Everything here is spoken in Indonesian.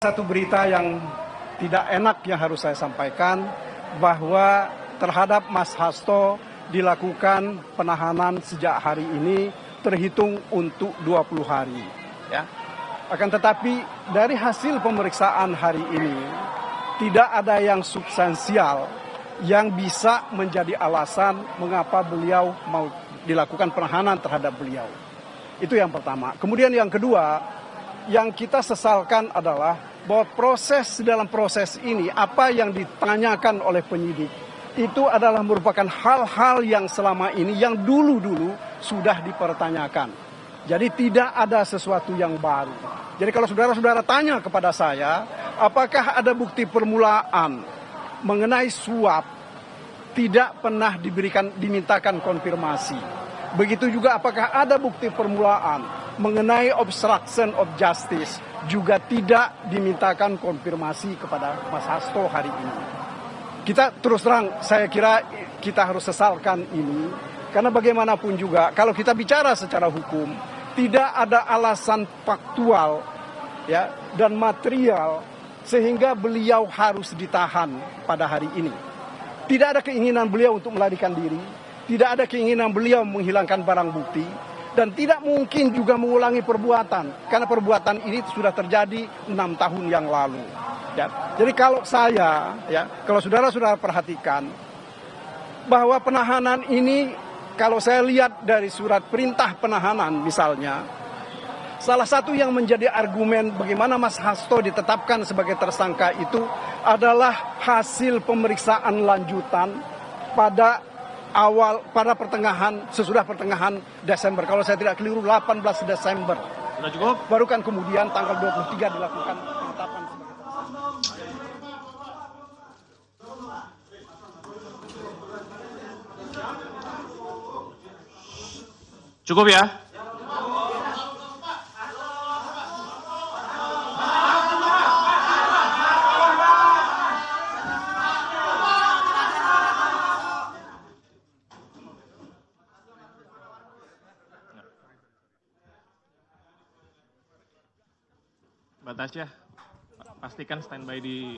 Satu berita yang tidak enak yang harus saya sampaikan, bahwa terhadap Mas Hasto dilakukan penahanan sejak hari ini terhitung untuk 20 hari. Ya. Akan tetapi dari hasil pemeriksaan hari ini tidak ada yang substansial yang bisa menjadi alasan mengapa beliau mau dilakukan penahanan terhadap beliau. Itu yang pertama. Kemudian yang kedua, yang kita sesalkan adalah bahwa dalam proses ini, apa yang ditanyakan oleh penyidik itu adalah merupakan hal-hal yang selama ini, yang dulu-dulu sudah dipertanyakan. Jadi tidak ada sesuatu yang baru. Jadi kalau saudara-saudara tanya kepada saya, apakah ada bukti permulaan mengenai suap, tidak pernah dimintakan konfirmasi. Begitu juga apakah ada bukti permulaan mengenai obstruction of justice, juga tidak dimintakan konfirmasi kepada Mas Hasto hari ini. Kita terus terang, saya kira kita harus sesalkan ini, karena bagaimanapun juga kalau kita bicara secara hukum, tidak ada alasan faktual ya, dan material sehingga beliau harus ditahan pada hari ini. Tidak ada keinginan beliau untuk melarikan diri, tidak ada keinginan beliau menghilangkan barang bukti, dan tidak mungkin juga mengulangi perbuatan, karena perbuatan ini sudah terjadi 6 tahun yang lalu. Ya. Jadi kalau saya, ya, kalau saudara-saudara perhatikan, bahwa penahanan ini, kalau saya lihat dari surat perintah penahanan misalnya, salah satu yang menjadi argumen bagaimana Mas Hasto ditetapkan sebagai tersangka itu adalah hasil pemeriksaan lanjutan pada sesudah pertengahan Desember. Kalau saya tidak keliru 18 Desember. Sudah cukup? Baru kan kemudian tanggal 23 dilakukan penetapan sebagai tersangka. Cukup ya? Mbak Tasya, pastikan standby di